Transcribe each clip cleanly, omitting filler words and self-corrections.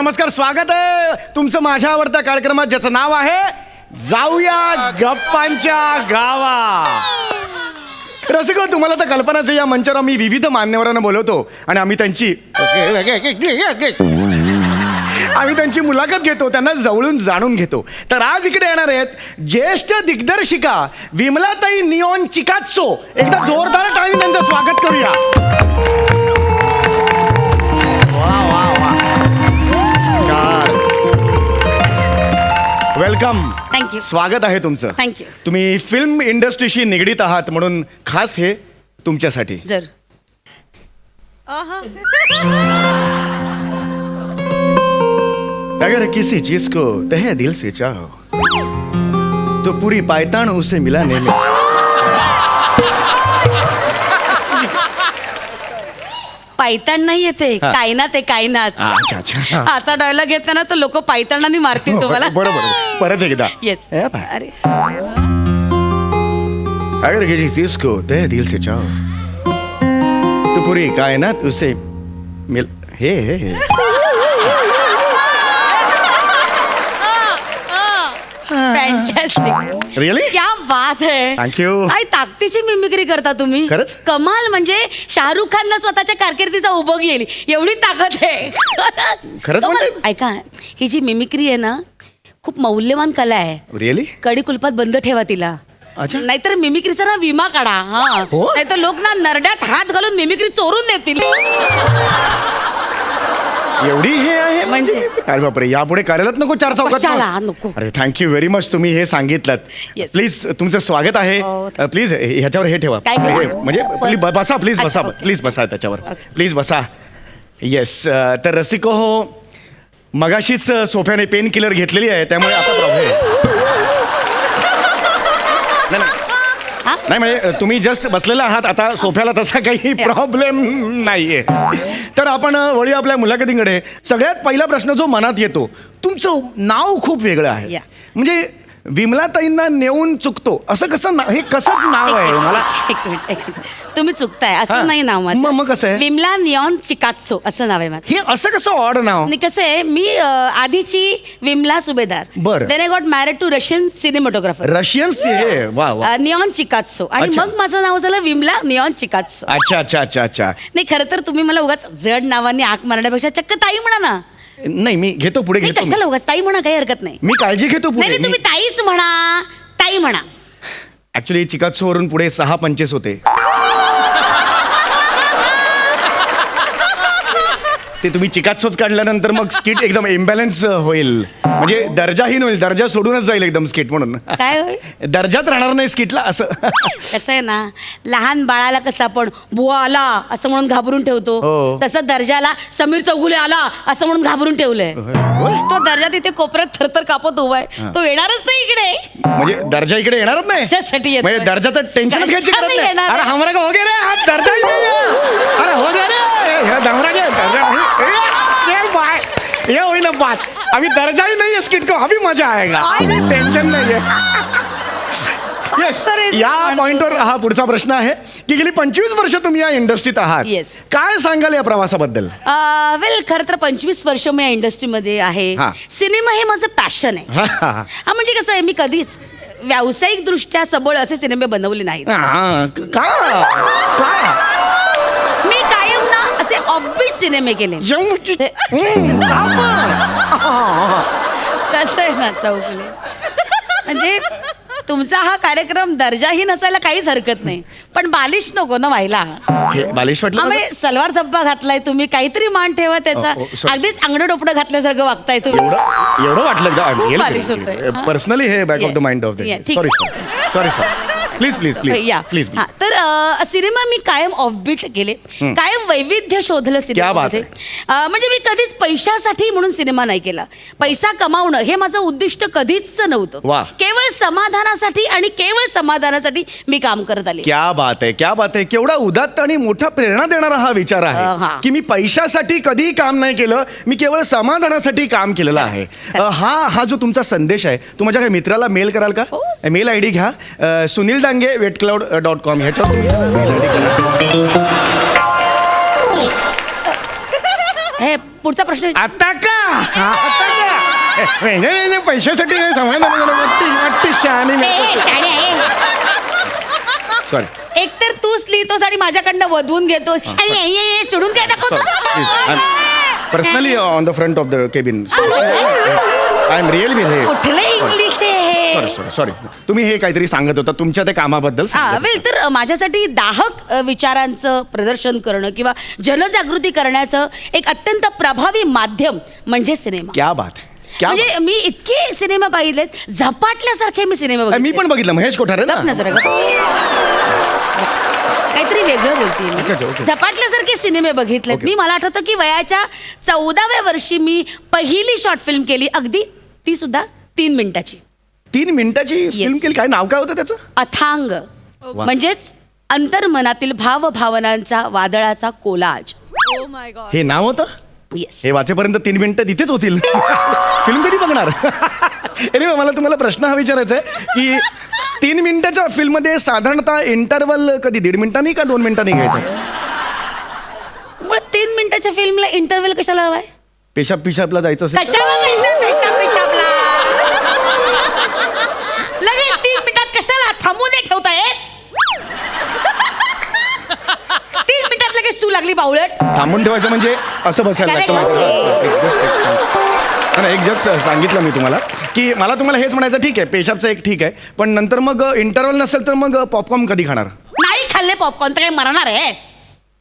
नमस्कार, स्वागत आहे तुमचं माझ्या आवडत्या कार्यक्रमात ज्याचं नाव आहे जाऊया गप्पांच्या गावा. रसिको, तुम्हाला तर कल्पनाच आहे, या मंचावर आम्ही विविध मान्यवरांना बोलवतो आणि आम्ही त्यांची मुलाखत घेतो, त्यांना जवळून जाणून घेतो. तर आज इकडे येणार आहेत ज्येष्ठ दिग्दर्शिका विमलाताई निऑन चिकात्सो. एकदा जोरदार टाळी त्यांचं स्वागत करूया. वेलकम. थँक्यू. स्वागत आहे तुमचं. थँक्यू. तुम्ही फिल्म इंडस्ट्रीशी निगडीत आहात म्हणून खास हे तुमच्यासाठी. जर अगर किसी चीज को तहे दिल से चाहो तो पूरी पायतान उसे मिलाने में. पायताण नाही येते, हा. कायनात आहे, कायनात. अच्छा अच्छा. असा डायलॉग घेताना तर लोक पायताणाने मारतील तुम्हाला. बरोबर. परत एकदा. येस. हे पहा. अरे अगर किसी चीज को तहे दिल से चाहो तो पूरी कायनात उसे मिल. हे फॅन्टॅस्टिक. रिअली. क्या बात है. थँक्यू. काय ताकदीची मिमिक्री करता तुम्ही. खरंच? कमाल. म्हणजे शाहरुख खानला स्वतःच्या कारकिर्दीचा उभं येईल एवढी ताकद आहे. खरंच कमाल. म्हणताय? ऐका, ही जी मिमिक्री आहे ना, खूप मौल्यवान कला आहे. रिअली. कडी कुलपात बंद ठेवा तिला. अच्छा. नाहीतर मिमिक्रीचा ना विमा काढा. हा. हो? नाहीतर लोक ना नरड्यात हात घालून मिमिक्री चोरून नेतील. एवढी हे आहे म्हणजे? अरे बापरे, यापुढे करायलाच नको चार चौकात. कशाला नको. अरे थँक्यू व्हेरी मच, तुम्ही हे सांगितलं. Yes. प्लीज तुमचं स्वागत आहे. हो. प्लीज ह्याच्यावर हे ठेवा. काय ठेवा? म्हणजे प्लीज बसा, प्लीज बसा, अच्छा, okay. प्लीज बसा त्याच्यावर. Okay. प्लीज बसा. येस. तर रसिको हो, मगाशीच सोफ्याने पेन किलर घेतलेली आहे, त्यामुळे आता प्रॉब्लेम. नाही म्हणजे तुम्ही जस्ट बसलेला आहात, आता सोफ्याला तसा काही प्रॉब्लेम नाहीये. तर आपण वळी आपल्या मुलाखतीकडे. सगळ्यात पहिला प्रश्न जो मनात येतो, तुमचं नाव खूप वेगळं आहे. Yeah. म्हणजे विमलाताईंना नेऊन चुकतो असं कसं हे कसं नाव आहे मला. एक मिनिट. तुम्ही चुकताय. हा. असं नाही नाव माझं. मग कसं आहे? विमला निऑन चिकात्सो असं नाव आहे माझं. हे असं कसं ऑड नाव. आणि कसं आहे, मी आधीची विमला सुभेदार. बरं. Then I got married to Russian cinematographer Russians हे. वा वा. निऑन चिकात्सो. आणि अच्छा. मग माझं नाव झालं विमला निऑन चिकात्सो. अच्छा अच्छा अच्छा अच्छा. नाही, खरं तर तुम्ही मला उगाच जड नावाने हाक मारण्यापेक्षा चक्क ताई म्हणा ना. नाही मी घेतो, पुढे नाही, घेतो. कशाला उगाच ताई म्हणा, काही हरकत नाही. मी काळजी घेतो नाही पुढे. नाही, तुम्ही ताईच म्हणा, ताई म्हणा. ऍक्च्युली चिकात्सोवरून पुढे 6 पंचेस होते. ते तुम्ही चिकात्सोच काढल्यानंतर मग स्किट एकदम इम्बॅलन्स होईल. म्हणजे दर्जाहीन होईल, दर्जा सोडूनच जाईल एकदम स्किट म्हणून. काय होईल? दर्जात राहणार नाही स्किटला असं. कसं आहे ना, लहान बाळाला कसं आपण बुवा आला असं म्हणून घाबरून ठेवतो, हो. तसं दर्जाला समीर चौगुले आला असं म्हणून घाबरून ठेवलंय. तो दर्जा तिथे कोपऱ्यात थरथर कापत उभा आहे. तो येणारच नाही इकडे. म्हणजे दर्जा इकडे येणारच नाही. त्याच्यासाठी येतोय. म्हणजे दर्जाचं टेन्शनच घ्यायची दर्जा गरज नाही नाही. येणार. अरे हमरा का हो गे रे, आज दर्जा ही नाही आहे. अरे हो गे रे, हे दमरा गे, दर्जा नहीं. ये बाय, ये होई ना बात. अभी दर्जा ही नहीं है स्किट को, अभी मजा आएगा. टेन्शन नाही आहे. येस. या पॉइंटवर हा पुढचा प्रश्न आहे की गेली 25 वर्ष तुम्ही या इंडस्ट्रीत आहात. Yes. काय सांगाल या प्रवासाबद्दल. वेल, खरं तर 25 वर्ष मी या इंडस्ट्रीमध्ये आहे. हा. सिनेमा हे माझं पॅशन आहे. हा, म्हणजे कसं आहे, मी कधीच व्यावसायिक दृष्ट्या सबळ असे सिनेमे बनवले नाहीत. का मी कायम ना असे ऑफबीट सिनेमे केले. कसं आहे ना चौगुले, म्हणजे तुमचा हा कार्यक्रम दर्जाहीन असायला काहीच हरकत नाही, पण बालिश नको ना व्हायला. हे बालिश वाटलं मला? आम्ही सलवार झब्बा घातलाय तुम्ही, काहीतरी मान ठेवा त्याचा. sorry. अगदीच अंगडं डोपडं घातल्यासारखं वागताय तुम्ही. एवढं खूप बालिश होतंय. पर्सनली हे back of the mind of the. Yeah, ठीक. सॉरी प्लीज प्लीज प्लीज या. प्लीज. हा, तर सिनेमा मी कायम ऑफबीट केले, कायम वैविध्य शोधलं सिनेमामध्ये. म्हणजे मी कधीच पैशासाठी म्हणून सिनेमा नाही केला. पैसा कमावणं हे माझं उद्दिष्ट कधीच नव्हतं. वा. केवळ समाधानासाठी आणि केवळ समाधानासाठी मी काम करत आले. क्या बात आहे, क्या बात आहे. केवढा उदात्त आणि मोठा प्रेरणा देणारा हा विचार हा. आहे की मी पैशासाठी कधीही काम नाही केलं, मी केवळ समाधानासाठी काम केलेलं आहे. हा जो तुमचा संदेश आहे, तू माझ्या मित्राला मेल कराल का? हो. मेल आयडी घ्या, sunildange@wetcloud.com ह्याच्यावर तुम्ही मेल आयडी करा. हे पुढचा प्रश्न आता का नाही पैशासाठी नाही समजलं शहाणी शाणे आहे. सॉरी एकतर तूच लिहितोस आणि माझ्याकडनं वधवून घेतोस आणि चढून काय दाखवतोस. Personally on the front of the cabin I am real with हे. कुठलं इंग्लिश आहे सॉरी सॉरी सॉरी तुम्ही हे काहीतरी सांगत होता तुमच्या त्या कामाबद्दल वेल तर माझ्यासाठी दाहक विचारांचं प्रदर्शन करणं किंवा जनजागृती करण्याचं एक अत्यंत प्रभावी माध्यम म्हणजे सिनेमा. क्या बात क्या म्हणजे मी इतके सिनेमा पाहिलेत झपाटल्यासारखे मी सिनेमा बात. मी पण बघितलं महेश कोठारे गप ना जरा गप. काहीतरी वेगळं बोलते Okay. मी. झपाटल्यासारखे सिनेमे बघितलेत मी. मला आठवतं की वयाच्या 14व्या वर्षी मी पहिली शॉर्ट फिल्म केली, अगदी ती सुद्धा 3 मिनिटाची. 3 मिनिटाची फिल्म केली. काय नाव काय होतं त्याचं? अथांग म्हणजेच अंतर्मनातील भावभावनांचा वादळाचा कोलाज. हे नाव होतं. येस. हे वाचेपर्यंत 3 मिनिटं तिथेच होतील. फिल्म कधी बघणार? Anyway, मला तुम्हाला प्रश्न हा विचारायचा आहे की 3 मिनिटाच्या फिल्ममध्ये साधारणतः इंटरवल कधी 1.5 मिनिटांनी का 2 मिनिटांनी घ्यायचा? मग 3 मिनिटाच्या फिल्मला इंटरव्हल कशाला हवाय? पेशाब पिशाबला जायचं असेल कशाला जायचं पेशाबला? लगेच 3 मिनिटात कशाला थांबून नाही ठेवताय? 3 मिनिटात लगेच तू लागली बावळट. थांबून ठेवायचं म्हणजे असं बसायला लागतं. एक जग सांगितलं मी तुम्हाला की मला तुम्हाला हेच म्हणायचं ठीक आहे पेशाबचं एक ठीक आहे पण नंतर मग इंटरवल नसेल तर मग पॉपकॉर्न कधी खाणार? नाही खाल्ले पॉपकॉर्न तर काय मरणार आहेस?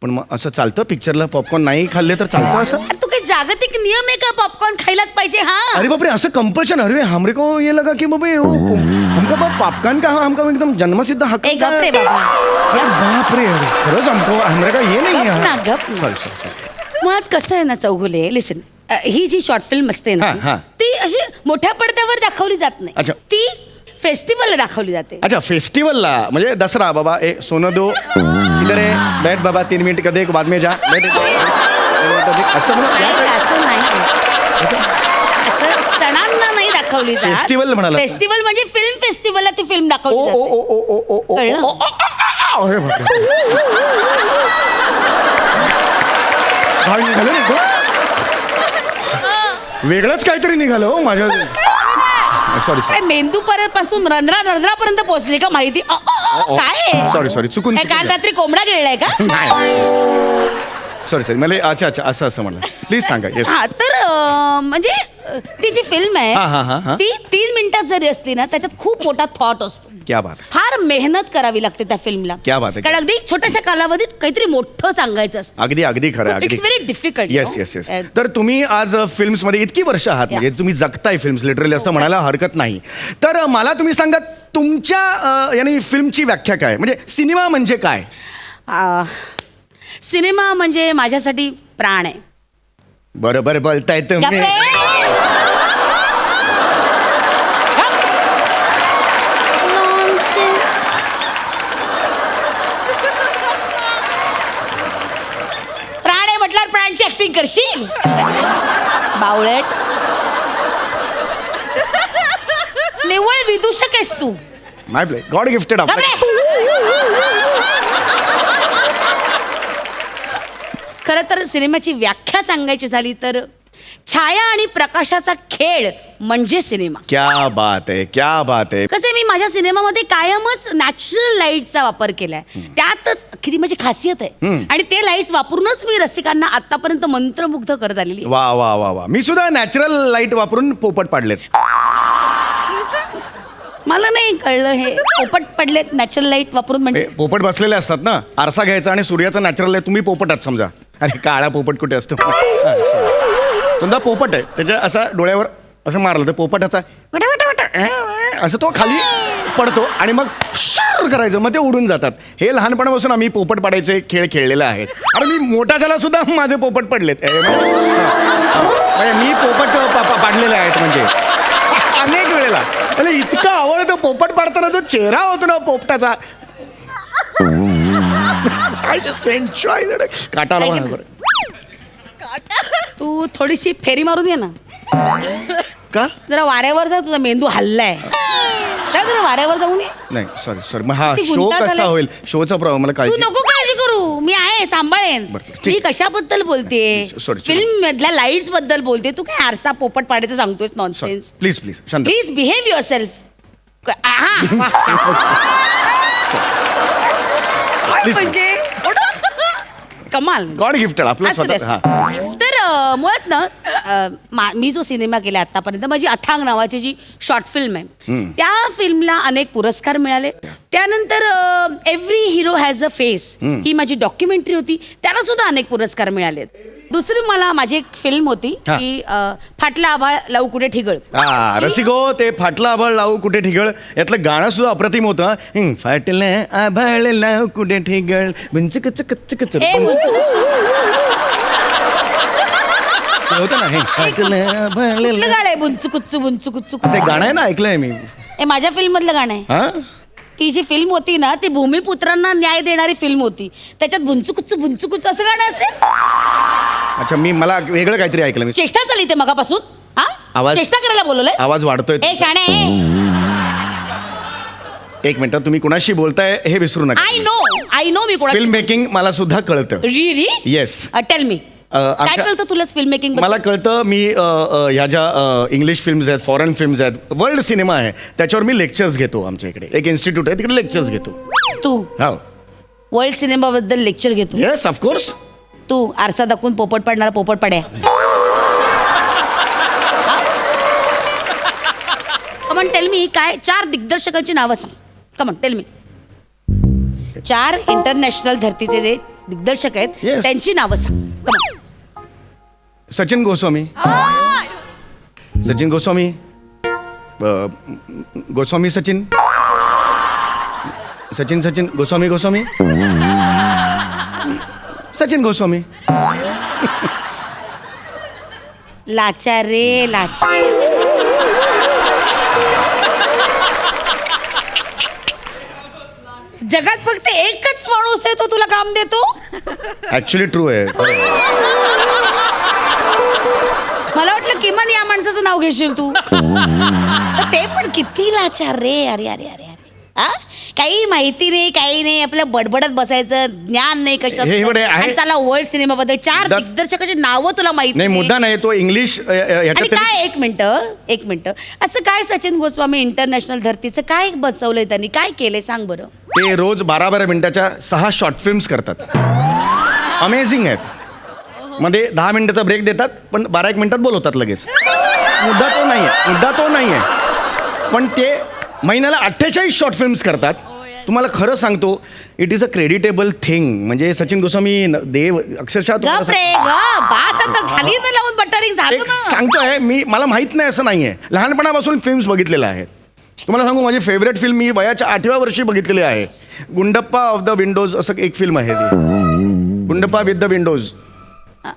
पण मग असं चालतं पिक्चरला पॉपकॉर्न नाही खाल्ले तर चालतं असं? तू काही जागतिक नियम आहे का पॉपकॉर्न खायलाच पाहिजे? हा अरे बापरे असं कंपल्शन अरे हमरे को ये लगा कि बाबा हमका पॉपकॉर्न का हमका एकदम जन्मसिद्ध हक ए गप रे बाबा. अरे बाप रे खरंच हमको हमरे का ये गप ना, नाही गप ना. सॉरी सॉरी सॉरी मुळात कसं आहे ना चौगुले, लिसन, ही जी शॉर्ट फिल्म असते ना हा, हा. ती अशी मोठ्या पडद्यावर दाखवली जात नाही. अच्छा. ती फेस्टिवलला दाखवली जाते. अच्छा फेस्टिवलला म्हणजे दसरा बाबा ए सोनं दो इधर है बैठ बाबा 3 मिनट का देख बाद में जा बैठ असं नाही, असं नाही. असं सणांना नाही दाखवली जात. फेस्टिवल म्हणाला. फेस्टिवल म्हणजे फिल्म फेस्टिवलला ती फिल्म दाखवली ओ जाते. ओ ओ ओ ओ कळलं? अरे बापरे काय निघालं नाही का? वेगळंच काहीतरी निघालं हो माझ्या सॉरी काय मेंदू पासून रंध्रापर्यंत पोहोचली का माहिती? काय सॉरी सॉरी चुकून काय काल रात्री कोंबडा गिळलाय का? सॉरी सॉरी मला अच्छा अच्छा असं असं म्हणलं प्लीज सांगा येस हा तर म्हणजे ती जी फिल्म हा, हा, हा, हा. आहे ती 3 मिनिटात जरी असली ना त्याच्यात खूप मोठा थॉट असतो. क्या बात फार मेहनत करावी लागते त्या फिल्मला. क्या बात आहे. कारण अगदी छोट्याशा कालावधीत काहीतरी मोठं सांगायचं असतं. अगदी अगदी खरं अगदी it's very difficult. Yes yes yes तर तुम्ही आज फिल्म्स मध्ये इतकी वर्ष आहात म्हणजे तुम्ही जगताय फिल्म्स लिटरली असं म्हणायला हरकत नाही. तर मला तुम्ही सांगा तुमच्या यानी फिल्मची व्याख्या काय म्हणजे सिनेमा म्हणजे काय? सिनेमा म्हणजे माझ्यासाठी प्राण आहे. बरोबर बोलताय तुम्ही. Nonsense. प्राण आहे म्हटल्यावर प्राणची ऍक्टिंग करशील बावळट. निव्वळ विदूषक आहेस तू. माय प्ले गॉड गिफ्टेड गप रे. खरं तर सिनेमाची व्याख्या सांगायची झाली तर छाया आणि प्रकाशाचा खेळ म्हणजे सिनेमा. क्या बात आहे क्या बात आहे. कसं मी माझ्या सिनेमामध्ये कायमच नॅचरल लाईटचा वापर केलाय. त्यातच किती माझी खासियत आहे आणि ते लाईट्स वापरूनच मी रसिकांना आतापर्यंत मंत्रमुग्ध करत आलेली. वा वा वा वा मी सुद्धा नॅचरल लाईट वापरून पोपट पाडलेत. मला नाही कळलं हे पोपट पडलेत नॅचरल लाईट वापरून म्हणजे. पोपट बसलेले असतात ना आरसा घ्यायचा आणि सूर्याचा नॅचरल आहे तुम्ही पोपट आहात समजा. अरे काळा पोपट कुठे असतो समजा पोपट आहे त्याच्या असा डोळ्यावर असं मारलं तर पोपटाचा असं तो खाली पडतो आणि मग शर करायचं मग ते उडून जातात. हे लहानपणापासून आम्ही पोपट पाडायचे खेळ खेळलेले आहेत. अरे मी मोठा झाला सुद्धा माझे पोपट पडलेत. मी पोपट पाडलेले आहेत म्हणजे अनेक वेळेला. म्हणजे इतकं आवडतं पोपट पाडताना जो चेहरा होतो ना पोपटाचा आय जस्ट एन्जॉय दॅट. काटाला तू थोडीशी फेरी मारून ये ना. का जरा वाऱ्यावर जा तुझा मेंदू हल्लाय. जरा वाऱ्यावर जाऊन ये. नाही सॉरी सॉरी मग हा ती शो गुंता कसा झालाय. होईल शोचा प्रॉब्लेम मला तू काळजी नको काळजी काळजी करू, मी आहे, सांभाळेन. बरं, ठीक. मी कशाबद्दल बोलतेय? Sorry. फिल्म मधल्या लाईट्स बद्दल बोलते. तू काय आरसा पोपट पाडायचं सांगतोयस नॉनसेन्स. प्लीज शांत. Please behave your self. Please. म्हणजे कमाल. गॉड गिफ्टेड आपलं असू दे, स्वतः. असू दे. तर मुळात ना मी जो सिनेमा केला आतापर्यंत, माझी अथांग नावाची जी शॉर्ट फिल्म आहे, त्या फिल्मला अनेक पुरस्कार मिळाले. त्यानंतर every hero has a face ही माझी डॉक्युमेंटरी होती, त्याला सुद्धा अनेक पुरस्कार मिळालेत. दुसरी मला माझी एक फिल्म होती हा. की फाटला आभाळ लावू कुठे ठिगळ. रसिको, ते फाटलं आभाळ लावू कुठे ठिगळ यातलं गाणं सुद्धा अप्रतिम होतं. फाटलं आभाळ लावू कुठे ठिगळ बिंचक चक चक ए, होतं ना हे फाटलं आभाळ कुठलं लावू. गाणं आहे? बुंचू कुच्चू बुंचू कुच्चू. असं एक गाणं आहे ना, ऐकलंय मी. हे माझ्या फिल्म मधलं गाणं आहे. हा ती जी फिल्म होती ना, ती भूमिपुत्रांना न्याय देणारी फिल्म होती. त्याच्यात बुंचू कुच्चू असं गाणं असेल. अच्छा, मला वेगळं काहीतरी ऐकलं मी. चेष्टा चालली ते मगापासून. हा, आवाज- चेष्टा करायला बोलवलंय. आवाज वाढतोय. ए शाणे, एक मिनिट, तुम्ही कुणाशी बोलताय हे विसरू नका. आय नो मी कोणा. फिल्म मेकिंग मला सुद्धा कळतं. रिअली? येस. टेल मी, काय कळतं तुला फिल्म मेकिंग? मला कळतं. मी ह्या ज्या इंग्लिश फिल्म्स आहेत, फॉरेन फिल्म्स आहेत, वर्ल्ड सिनेमा आहे, त्याच्यावर मी लेक्चर्स घेतो. आमच्या इकडे एक इन्स्टिट्यूट आहे, तिकडे लेक्चर्स घेतो. तू हो, वर्ल्ड सिनेमा बद्दल लेक्चर घेतो? Yes of course. तू आरसा दाखवून पोपट पाडणारा पोपट पाड्या. कमन टेल मी, काय 4 दिग्दर्शकांची नावं सांग. कमन टेल मी. 4 इंटरनॅशनल धर्तीचे जे दिग्दर्शक आहेत Yes. त्यांची नावं सांग. कमन. सचिन गोस्वामी. सचिन गोस्वामी. गोस्वामी सचिन. सचिन गोस्वामी. सचिन गोस्वामी. लाचा रे लाचा. जगात फक्त एकच माणूस आहे, तो तुला काम देतो. ऍक्च्युली ट्रू आहे. मला वाटलं किमान या माणसाचं नाव घेशील तू. तर ते पण किती लाचार रे. अरे अरे अरे अरे. हा, काही माहिती नाही, काही नाही, आपलं बडबडत बसायचं, ज्ञान नाही हे बडे आहे. कशात. चला वर्ल्ड सिनेमा बद्दल 4 दिग्दर्शकाची नावं तुला माहिती नाही, मुद्दा नाही तो इंग्लिश आणि ह्याच्यात काय. एक मिनिट असं काय सचिन गोस्वामी इंटरनॅशनल धर्तीचं काय बसवलंय त्यांनी, काय केलंय सांग बरं. ते रोज 12-12 मिनिटाच्या 6 शॉर्ट फिल्म्स करतात. अमेझिंग आहेत. मध्ये 10 मिनिटाचा ब्रेक देतात, पण 12-1 मिनिटात बोलवतात लगेच. मुद्दा तो नाही आहे. पण ते महिन्याला 48 शॉर्ट फिल्म्स करतात. तुम्हाला खरं सांगतो, it is a creditable thing. म्हणजे सचिन गोस्वामी देव अक्षरशः तुम्हाला गप रे बास, आता झाली ना लावून बटरिंग झालं एक ना. सांगतोय मी, मला माहित नाही असं नाहीये. लहानपणापासून फिल्म्स बघितलेल्या आहेत. तुम्हाला सांगू, माझी फेवरेट फिल्म मी वयाच्या 8व्या वर्षी बघितलेली आहे. गुंडप्पा ऑफ द विंडोज असं एक फिल्म आहे ती. Gundappa with the Windows.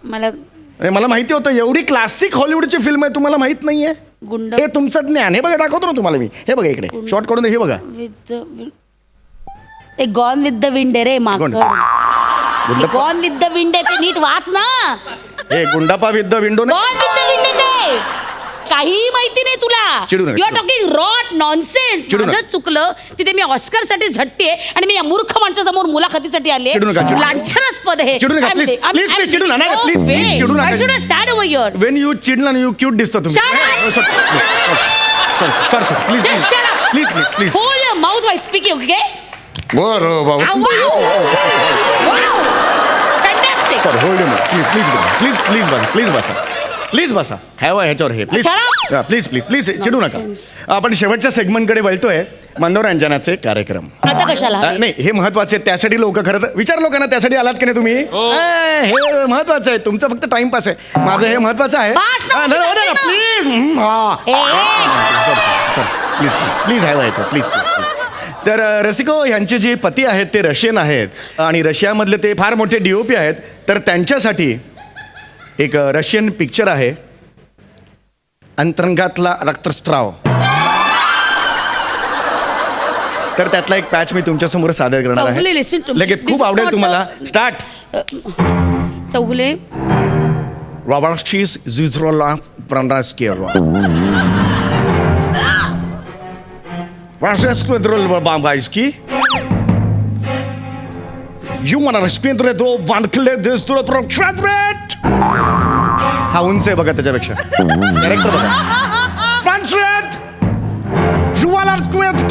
मला माहिती होतं, एवढी क्लासिक हॉलिवूडची फिल्म आहे, तुम्हाला माहित नाहीये. गुंड हे तुमचं ज्ञान. हे बघा, दाखवतो ना तुम्हाला मी. हे बघा इकडे शॉर्ट काढून हे बघा. ते गॉन विथ द विंड आहे रे मागं. Gundappa gone with the wind आहे, ते नीट वाच ना. हे गुंडप्पा विथ द विंडो नाही. गॉन विथ द विंड आहे ते. काही माहिती नाही तुला. चिडू नका. You are talking rot nonsense. चिडू नका. माझं चुकलं. तिथे मी ऑस्कर साठी झटते आणि मी या मूर्ख माणसासमोर मुलाखतीसाठी आले. चिडू नका. लांछनास्पद आहे. चिडू नका, please. Please, चिडू नका. नाही, please, please, चिडू नका. I should have stayed over here. When you चिडला यू क्यूट दिसता तुम्ही. Shut up. Please Just shut up. Please. Hold your mouth while speaking, okay? बरं बाबा. Wow. Fantastic. Sorry, hold please बसा. हॅव ह्याच्यावर हे प्लीज. Shut up. प्लीज चिडू नका. आपण शेवटच्या सेगमेंटकडे वळतोय. मनोरंजनाचे कार्यक्रम. आता कशाला? नाही, हे महत्वाचे आहेत. त्यासाठी लोक खरं तर विचार लोकांना, त्यासाठी आलात की नाही तुम्ही? हे महत्वाचं आहे. तुमचं फक्त टाइमपास आहे. माझं हे महत्वाचं आहे. बस ना, प्लीज. प्लीज हॅव ह्याच्यावर प्लीज. तर रसिको यांचे जे पती आहेत ते रशियन आहेत आणि रशियामधले ते फार मोठे DOP आहेत. तर त्यांच्यासाठी एक रशियन पिक्चर आहे, अंतरंगातला रक्तस्राव. तर त्यातला एक पॅच मी तुमच्यासमोर सादर करणार चौगुले, आहे. listen to me. लगेच This खूप is आवडेल not तुम्हाला. स्टार्ट. चौगुले. रॉबर्टशीस झुझ्रोला फ्रांडास्केवा. Waschesquadrol Bambaisky. You wanna respondre vancle destro translate. हा उंच आहे बघा त्याच्यापेक्षा. कॅरेक्टर बघा. Translate. You wanna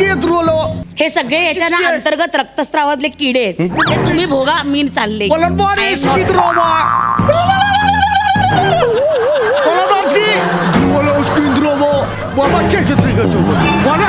get rolo. हे सगळे याच्या ना अंतर्गत रक्तस्रावातले किडे आहेत. हे तुम्ही भोगा मी चालले. Volontario skidrova. Volontario skidrova. Baba çekti. Bana